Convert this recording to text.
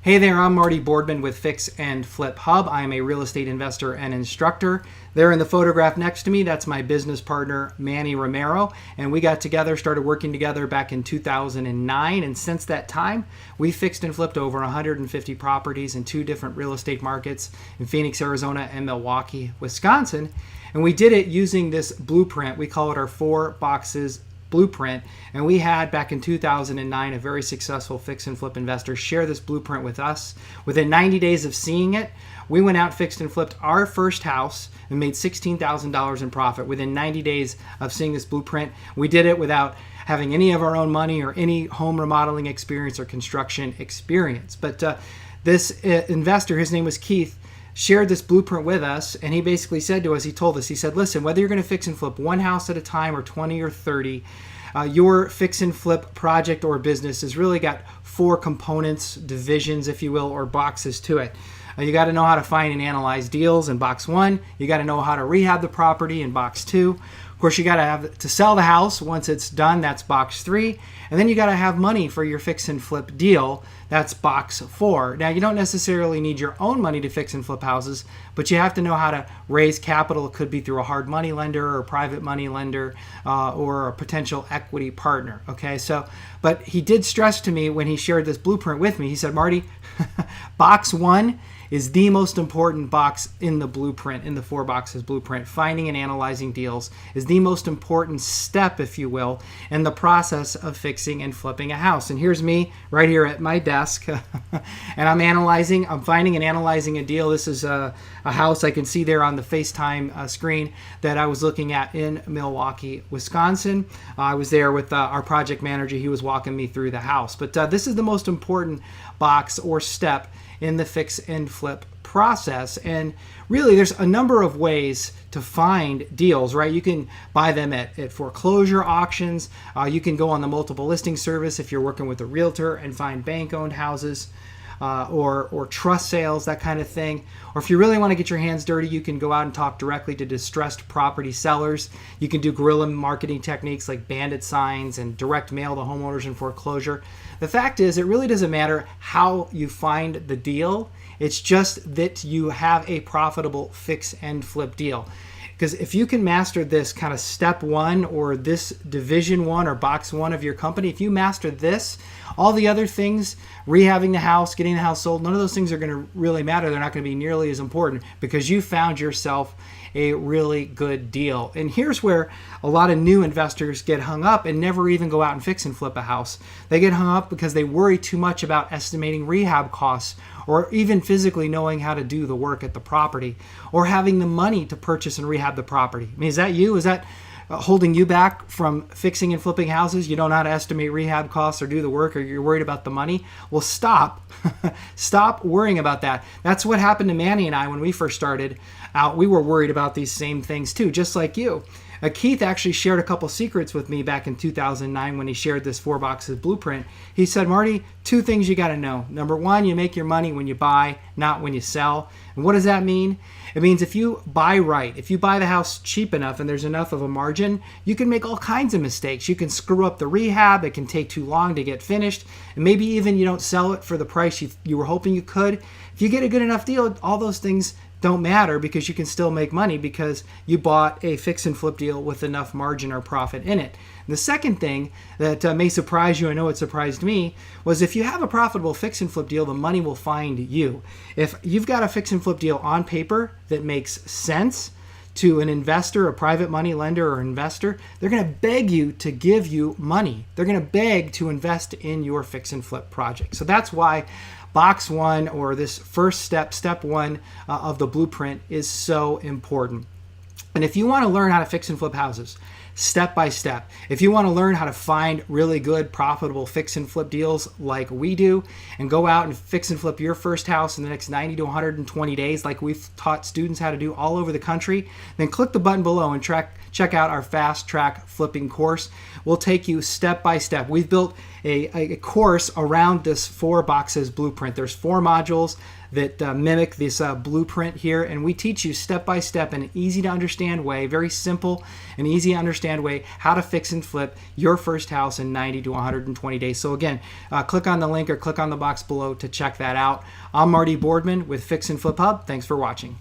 Hey there, I'm Marty Boardman with Fix and Flip Hub. I am a real estate investor and instructor. There in the photograph next to me, that's my business partner, Manny Romero. And we got together, started working together back in 2009. And since that time, we fixed and flipped over 150 properties in 2 different real estate markets in Phoenix, Arizona and Milwaukee, Wisconsin. And we did it using this blueprint. We call it our 4 boxes blueprint. And we had back in 2009 a very successful fix and flip investor share this blueprint with us. Within 90 days of seeing it, we went out, fixed and flipped our first house and made $16,000 in profit within 90 days of seeing this blueprint. We did it without having any of our own money or any home remodeling experience or construction experience. But this investor, his name was Keith, shared this blueprint with us, and he basically said to us, he told us, he said, listen, whether you're going to fix and flip one house at a time or 20 or 30, your fix and flip project or business has really got 4 components, divisions, if you will, or boxes to it. You got to know how to find and analyze deals in box 1. You got to know how to rehab the property in box 2. Of course, you got to have to sell the house once it's done. That's box 3. And then you got to have money for your fix and flip deal. That's box 4. Now, you don't necessarily need your own money to fix and flip houses, but you have to know how to raise capital. It could be through a hard money lender or a private money lender or a potential equity partner. Okay, but he did stress to me when he shared this blueprint with me, he said, Marty, box 1 is the most important box in the blueprint, in the 4 boxes blueprint. Finding and analyzing deals is the most important step, if you will, in the process of fixing and flipping a house. And here's me right here at my desk, and I'm finding and analyzing a deal. This is a house I can see there on the FaceTime screen that I was looking at in Milwaukee, Wisconsin. I was there with our project manager. He was walking me through the house. But this is the most important box or step in the fix and flip process. And really, there's a number of ways to find deals, right? You can buy them at foreclosure auctions. You can go on the multiple listing service if you're working with a realtor and find bank-owned houses. Or trust sales, that kind of thing. Or if you really want to get your hands dirty, you can go out and talk directly to distressed property sellers. You can do guerrilla marketing techniques like bandit signs and direct mail to homeowners in foreclosure. The fact is, it really doesn't matter how you find the deal. It's just that you have a profitable fix and flip deal. Because if you can master this kind of step 1 or this division 1 or box 1 of your company, if you master this, all the other things, rehabbing the house, getting the house sold, none of those things are going to really matter. They're not going to be nearly as important because you found yourself a really good deal. And here's where a lot of new investors get hung up and never even go out and fix and flip a house. They get hung up because they worry too much about estimating rehab costs or even physically knowing how to do the work at the property or having the money to purchase and rehab the property. I mean, is that you? Is that holding you back from fixing and flipping houses? You don't know how to estimate rehab costs or do the work, or you're worried about the money? Well, stop. Stop worrying about that. That's what happened to Manny and I when we first started out. We were worried about these same things too, just like you. Keith actually shared a couple secrets with me back in 2009 when he shared this 4 boxes blueprint. He said, Marty, 2 things you got to know. Number 1, you make your money when you buy, not when you sell. And what does that mean? It means if you buy right, if you buy the house cheap enough and there's enough of a margin, you can make all kinds of mistakes. You can screw up the rehab. It can take too long to get finished. And maybe even you don't sell it for the price you were hoping you could. If you get a good enough deal, all those things don't matter because you can still make money because you bought a fix and flip deal with enough margin or profit in it. And the second thing that may surprise you, I know it surprised me, was if you have a profitable fix and flip deal, the money will find you. If you've got a fix and flip deal on paper that makes sense to an investor, a private money lender or investor, they're going to beg you to give you money. They're going to beg to invest in your fix and flip project. So that's why box 1 or this first step 1 of the blueprint is so important. And if you want to learn how to fix and flip houses step by step, if you want to learn how to find really good profitable fix and flip deals like we do and go out and fix and flip your first house in the next 90 to 120 days like we've taught students how to do all over the country, then click the button below and check out our fast track flipping course. We'll take you step by step. We've built a course around this 4 boxes blueprint. There's 4 modules that mimic this blueprint here, and we teach you step by step in an easy to understand way, very simple and easy to understand understand way how to fix and flip your first house in 90 to 120 days. So again, click on the link or click on the box below to check that out. I'm Marty Boardman with Fix and Flip Hub. Thanks for watching.